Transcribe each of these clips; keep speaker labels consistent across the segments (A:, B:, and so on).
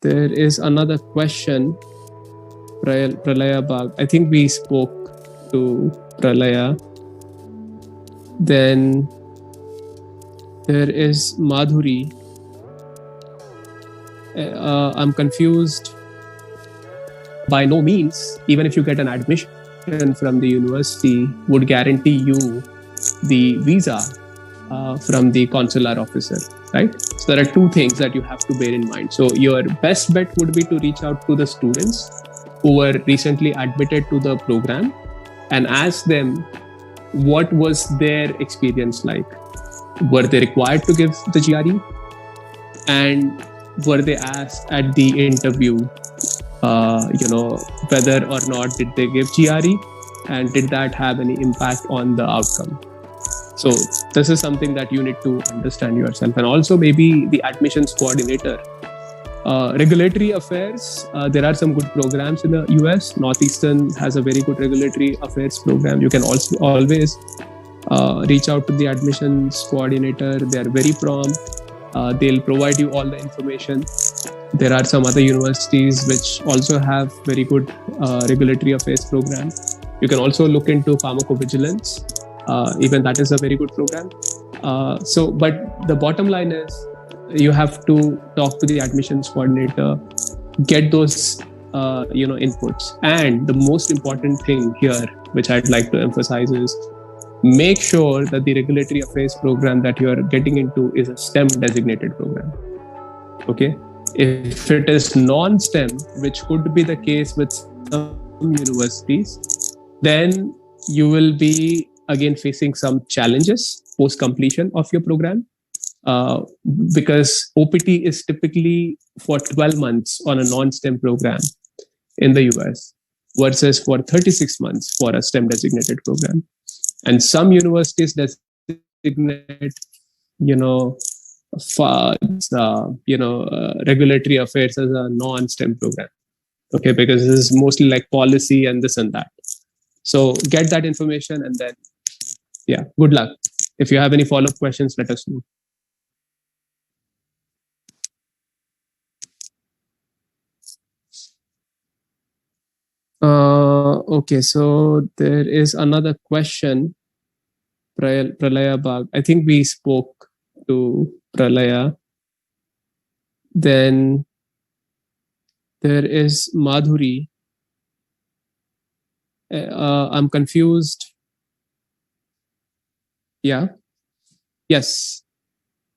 A: there is another question. Pralaya Bag. I think we spoke to Pralaya. Then there is Madhuri. I'm confused. By no means, even if you get an admission from the university, would guarantee you the visa from the consular officer, right? So there are two things that you have to bear in mind. So your best bet would be to reach out to the students who were recently admitted to the program and ask them what was their experience like. Were they required to give the GRE? And were they asked at the interview, whether or not did they give GRE, and did that have any impact on the outcome? So this is something that you need to understand yourself. And also maybe the admissions coordinator. Regulatory affairs, there are some good programs in the US. Northeastern has a very good regulatory affairs program. You can also always reach out to the admissions coordinator. They are very prompt. They'll provide you all the information. There are some other universities which also have very good regulatory affairs program. You can also look into pharmacovigilance. Even that is a very good program. But the bottom line is you have to talk to the admissions coordinator, get those inputs. And the most important thing here, which I'd like to emphasize, is make sure that the regulatory affairs program that you are getting into is a STEM designated program. Okay? If it is non-STEM, which could be the case with some universities, then you will be again facing some challenges post completion of your program, because OPT is typically for 12 months on a non-STEM program in the US versus for 36 months for a STEM designated program. And some universities designate, regulatory affairs as a non-STEM program. Okay, because this is mostly like policy and this and that. So get that information and then, good luck. If you have any follow-up questions, let us know. Okay, so there is another question. Pralaya Bag. I think we spoke to Pralaya. Then there is Madhuri. I'm confused. Yeah. Yes.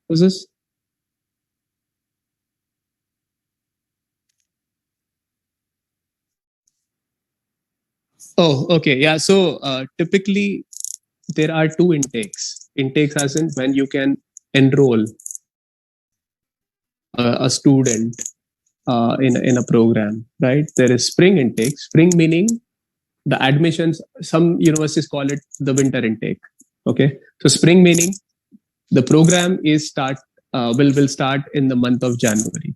A: Who's this? Oh, okay. Yeah. So typically there are two intakes. Intakes as in when you can enroll a student in a program, right? There is spring intake. Spring meaning the admissions, some universities call it the winter intake. Okay. So spring meaning the program is will start in the month of January.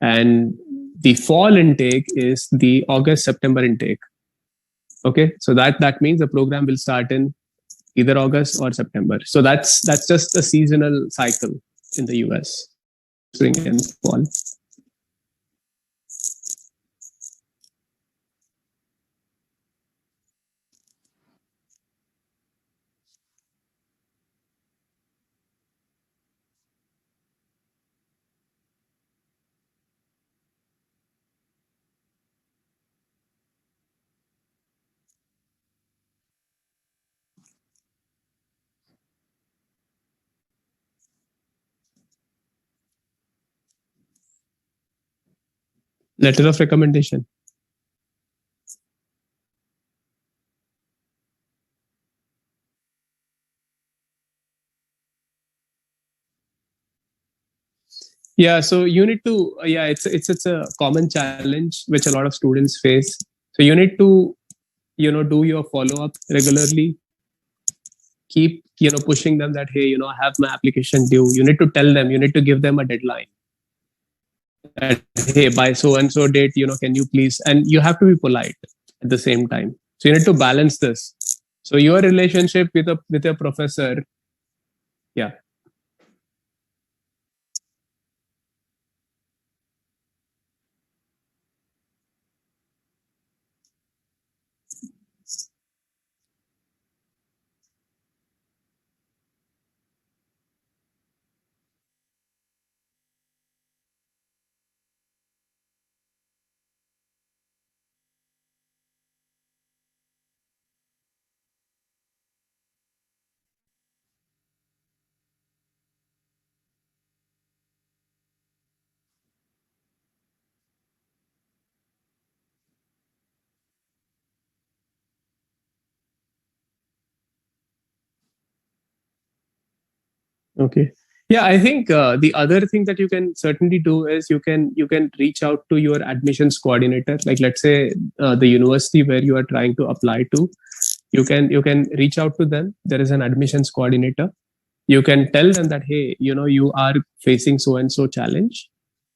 A: And the fall intake is the August-September intake. Okay. So that means the program will start in either August or September. So that's just a seasonal cycle in the US, spring and fall. Letter of recommendation. Yeah, so you need to, it's a common challenge which a lot of students face. So you need to, do your follow-up regularly. Keep, pushing them that, hey, I have my application due. You need to tell them, you need to give them a deadline. That, hey, by so-and-so date, can you please, and you have to be polite at the same time. So you need to balance this. So your relationship with a professor, yeah. Okay. Yeah, I think the other thing that you can certainly do is you can reach out to your admissions coordinator. Like let's say the university where you are trying to apply to, you can reach out to them. There is an admissions coordinator. You can tell them that, hey, you are facing so and so challenge.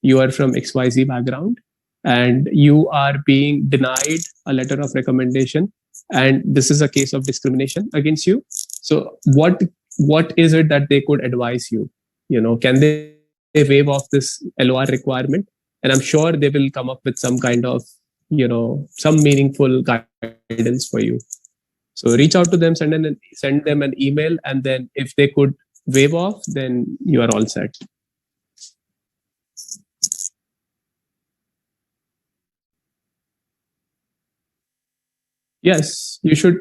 A: You are from XYZ background, and you are being denied a letter of recommendation, and this is a case of discrimination against you. So what is it that they could advise you? Can they waive off this LOR requirement? And I'm sure they will come up with some kind of some meaningful guidance for you. So reach out to them, send them an email, and then if they could waive off, then you are all set. Yes, you should.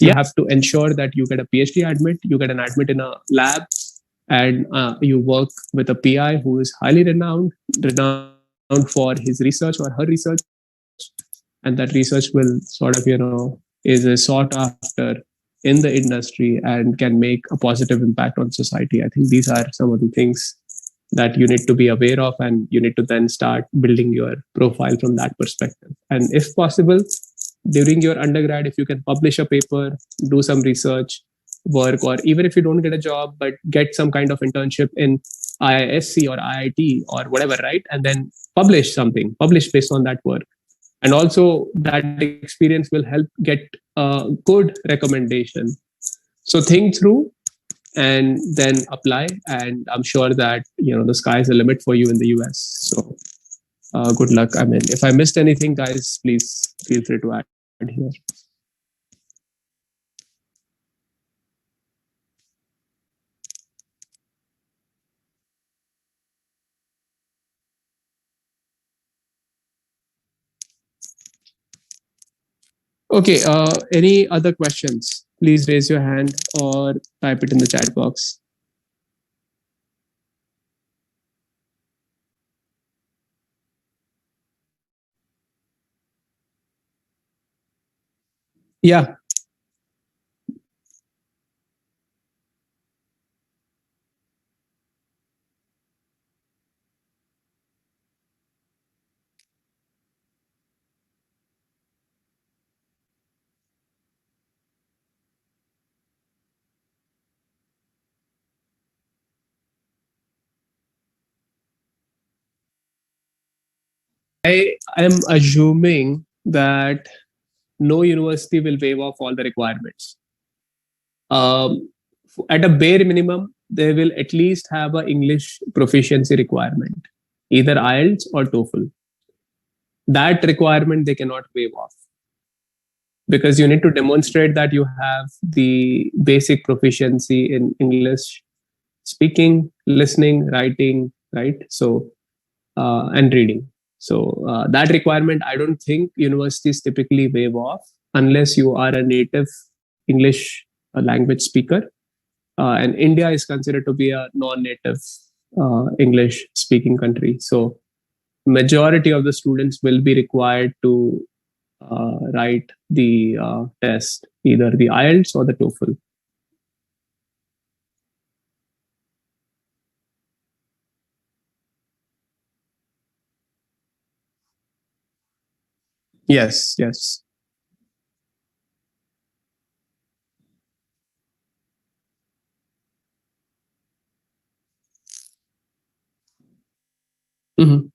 A: You have to ensure that you get a PhD admit, you get an admit in a lab, and you work with a PI who is highly renowned for his research or her research, and that research will sort of is sought after in the industry and can make a positive impact on society. I think these are some of the things that you need to be aware of, and you need to then start building your profile from that perspective. And if possible, during your undergrad, if you can publish a paper, do some research work, or even if you don't get a job, but get some kind of internship in IISc or IIT or whatever, right? And then publish based on that work. And also that experience will help get a good recommendation. So think through and then apply. And I'm sure that, the sky is the limit for you in the US. So good luck. I mean, if I missed anything, guys, please feel free to add here. Okay. Any other questions? Please raise your hand or type it in the chat box. Yeah. I am assuming that no university will waive off all the requirements. At a bare minimum, they will at least have an English proficiency requirement, either IELTS or TOEFL. That requirement they cannot waive off, because you need to demonstrate that you have the basic proficiency in English speaking, listening, writing, right? So, and reading. So that requirement, I don't think universities typically waive off unless you are a native English language speaker. And India is considered to be a non-native English speaking country. So majority of the students will be required to write the test, either the IELTS or the TOEFL. Yes, yes. Mhm.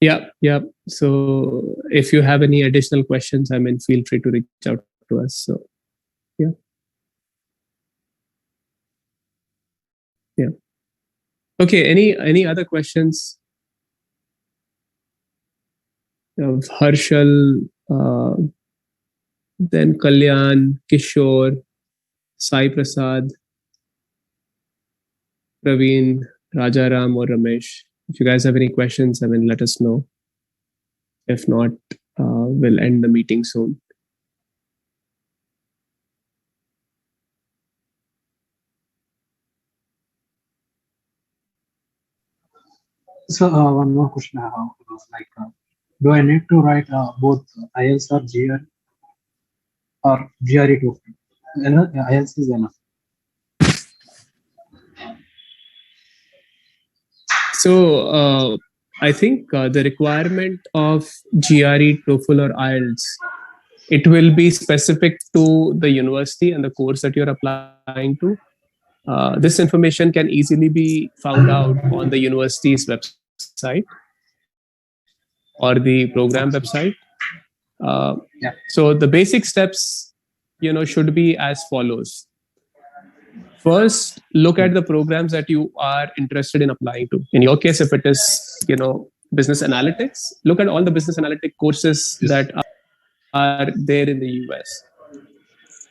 A: Yeah, yeah. So if you have any additional questions, I mean, feel free to reach out to us. So yeah, yeah. Okay. Any other questions of Harshal? then Kalyan, Kishore, Sai Prasad, Praveen, Rajaram, or Ramesh. If you guys have any questions, let us know. If not, we'll end the meeting soon.
B: So one more question I have was like, do I need to write both IELTS or GRE or GRE TOEFL? IELTS is enough.
A: So I think the requirement of GRE, TOEFL, or IELTS, it will be specific to the university and the course that you're applying to. This information can easily be found out on the university's website or the program website. So the basic steps, should be as follows. First, look at the programs that you are interested in applying to. In your case, if it is, business analytics, look at all the business analytic courses that are there in the US.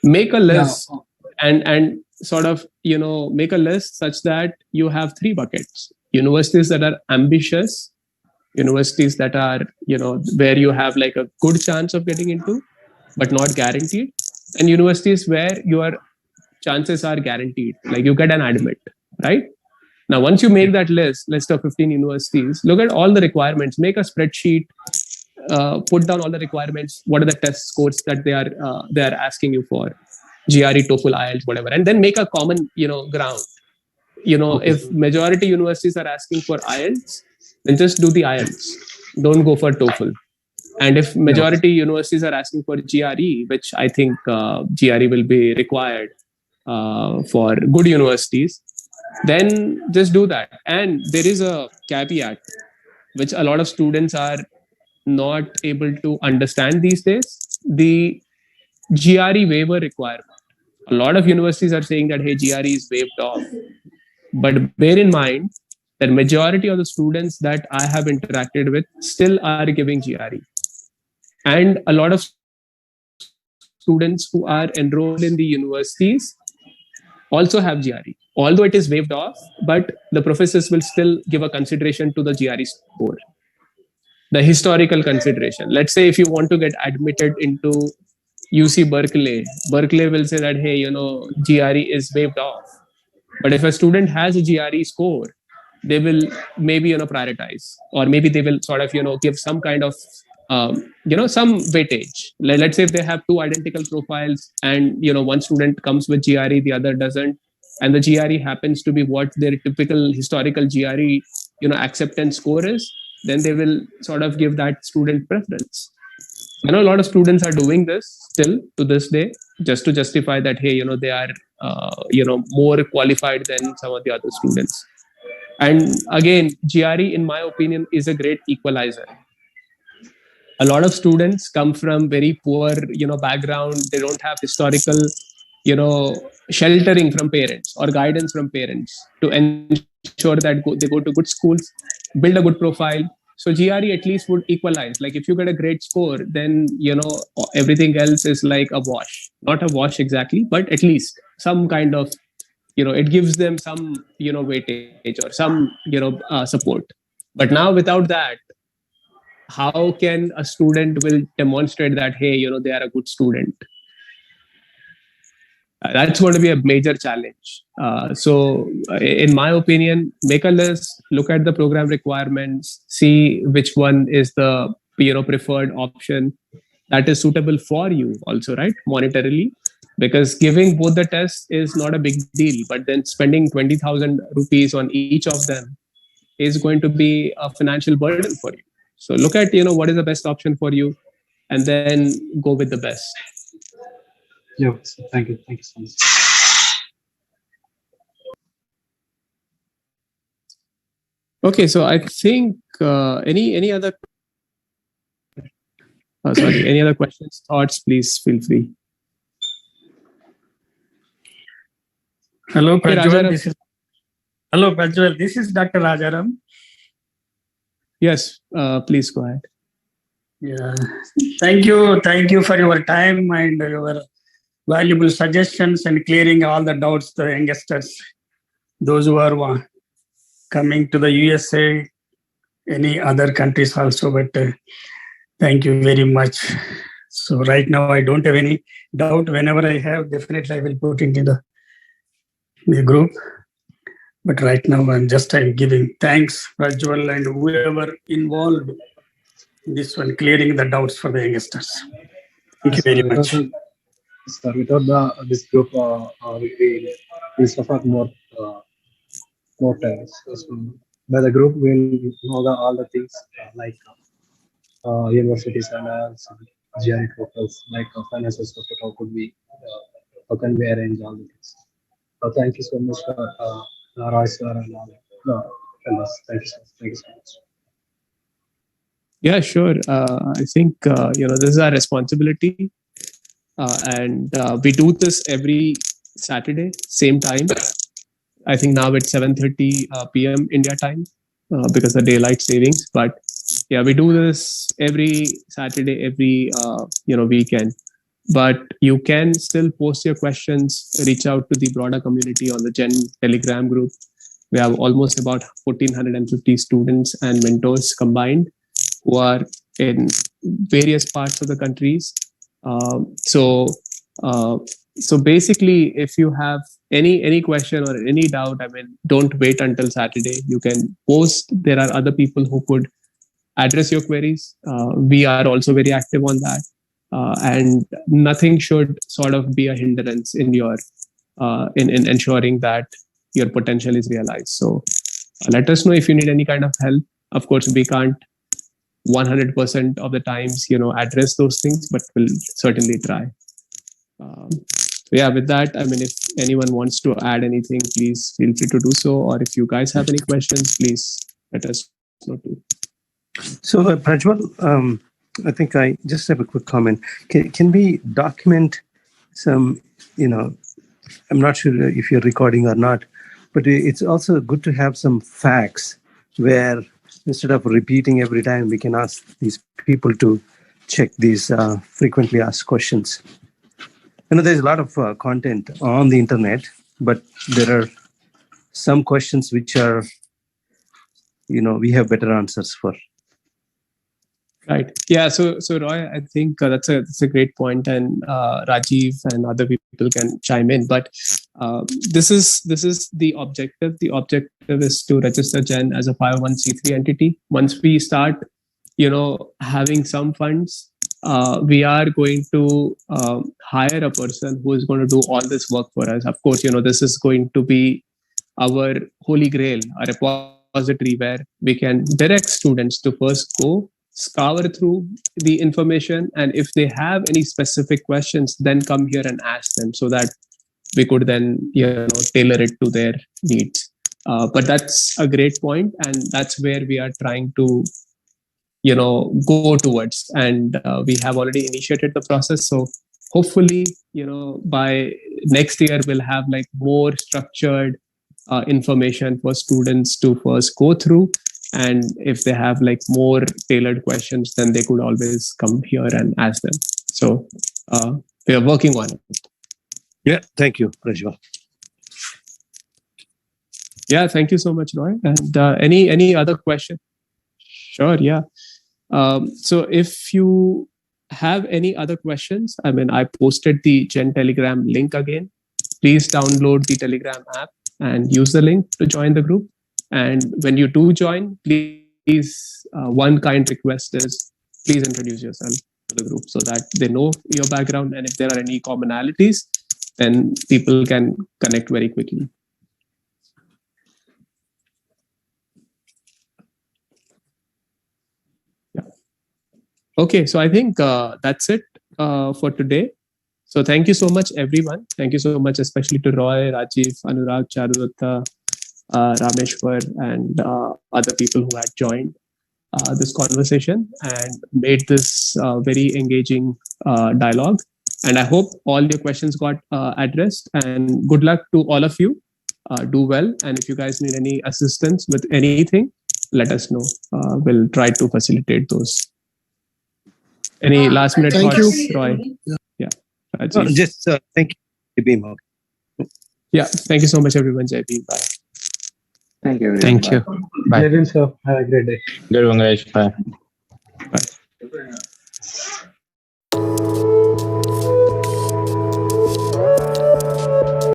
A: Make a list and sort of, make a list such that you have 3 buckets. Universities that are ambitious, universities that are, where you have like a good chance of getting into, but not guaranteed, and universities where your chances are guaranteed, like you get an admit, right? Now, once you make that list of 15 universities, look at all the requirements, make a spreadsheet, put down all the requirements, what are the test scores that they are asking you for, GRE, TOEFL, IELTS, whatever, and then make a common, ground. If majority universities are asking for IELTS, then just do the IELTS. Don't go for TOEFL. And if majority universities are asking for GRE, which I think GRE will be required for good universities, then just do that. And there is a caveat which a lot of students are not able to understand these days: the GRE waiver requirement. A lot of universities are saying that, hey, GRE is waived off. But bear in mind that majority of the students that I have interacted with still are giving GRE. And a lot of students who are enrolled in the universities also have GRE. Although it is waived off, but the professors will still give a consideration to the GRE score. The historical consideration. Let's say if you want to get admitted into UC Berkeley will say that, hey, GRE is waived off. But if a student has a GRE score, they will maybe, prioritize, or maybe they will sort of, give some kind of, some weightage. Let's say if they have 2 identical profiles and, one student comes with GRE, the other doesn't, and the GRE happens to be what their typical historical GRE, acceptance score is, then they will sort of give that student preference. I know a lot of students are doing this still to this day, just to justify that, hey, they are, more qualified than some of the other students. And again, GRE, in my opinion, is a great equalizer. A lot of students come from very poor, background. They don't have historical, sheltering from parents or guidance from parents to ensure that they go to good schools, build a good profile. So GRE at least would equalize. Like if you get a great score, then, everything else is like a wash. Not a wash exactly, but at least some kind of, it gives them some, weightage or some, support. But now without that, how can a student will demonstrate that, hey, they are a good student? That's going to be a major challenge. So in my opinion, make a list, look at the program requirements, see which one is the, preferred option that is suitable for you also, right? Monetarily, because giving both the tests is not a big deal, but then spending 20,000 rupees on each of them is going to be a financial burden for you. So look at, what is the best option for you, and then go with the best.
B: Yeah, thank you so much.
A: Okay, so I think any other any other questions, thoughts, please feel free.
C: Hello, Prajwal. This is Dr. Rajaram.
A: Yes, please go ahead.
C: Yeah. Thank you for your time and your valuable suggestions and clearing all the doubts to the youngsters, those who are coming to the USA, any other countries also. But thank you very much. So right now I don't have any doubt. Whenever I have, definitely I will put into the group. But right now I'm giving thanks, Rajwal, and whoever involved in this one, clearing the doubts for the youngsters. Thank you very much.
B: Sir, without this group, we'll suffer more times. So by the group, we'll know all the things like universities and GRE totals, like financial support. How can we arrange all the things? Thank you so much, Roy sir and all fellows. Thank you so much. Thank you so much.
A: Yeah, sure. I think this is our responsibility, and we do this every Saturday, same time. I think now it's 7:30 p.m. India time because of daylight savings. But yeah, we do this every Saturday, every weekend. But you can still post your questions, reach out to the broader community on the Gen Telegram group. We have almost about 1,450 students and mentors combined who are in various parts of the countries. So basically, if you have any question or any doubt, I mean, don't wait until Saturday. You can post. There are other people who could address your queries. We are also very active on that. And nothing should sort of be a hindrance in your in ensuring that your potential is realized. So let us know if you need any kind of help. Of course, we can't 100% of the times, address those things, but we'll certainly try. Yeah, with that, I mean, if anyone wants to add anything, please feel free to do so. Or if you guys have any questions, please let us know too.
D: So, Prajwal, I think I just have a quick comment. Can we document some, I'm not sure if you're recording or not, but it's also good to have some facts where instead of repeating every time, we can ask these people to check these frequently asked questions. There's a lot of content on the internet, but there are some questions which are, we have better answers for.
A: Right. Yeah. So Roy, I think that's a great point, and Rajiv and other people can chime in. But this is the objective. The objective is to register Gen as a 501c3 entity. Once we start, having some funds, we are going to hire a person who is going to do all this work for us. Of course, this is going to be our holy grail, a repository where we can direct students to first go scour through the information, and if they have any specific questions, then come here and ask them so that we could then tailor it to their needs. But that's a great point, and that's where we are trying to go towards, and we have already initiated the process. So hopefully by next year we'll have like more structured information for students to first go through. And if they have like more tailored questions, then they could always come here and ask them. So we are working on it.
D: Yeah, thank you, Prajwal.
A: Yeah, thank you so much, Roy. And any other question? Sure, yeah. So if you have any other questions, I mean, I posted the Gen Telegram link again. Please download the Telegram app and use the link to join the group. And when you do join, please, one kind request is please introduce yourself to the group so that they know your background. And if there are any commonalities, then people can connect very quickly. Yeah. Okay, so I think that's it for today. So thank you so much, everyone. Thank you so much, especially to Roy, Rajiv, Anurag, Charulata, Rameshwar, and other people who had joined this conversation and made this very engaging dialogue. And I hope all your questions got addressed. And good luck to all of you. Do well. And if you guys need any assistance with anything, let us know. We'll try to facilitate those. Any last minute
E: Thank
A: thoughts,
E: you.
A: Roy? Yeah. Rajiv.
D: Just thank you, Beam.
A: Yeah. Thank you so much, everyone. JB. Bye.
F: Thank you.
G: Thank you. Bye.
B: Jai Hind, sir. Have a great day.
G: Good one, guys. Bye.
A: Bye.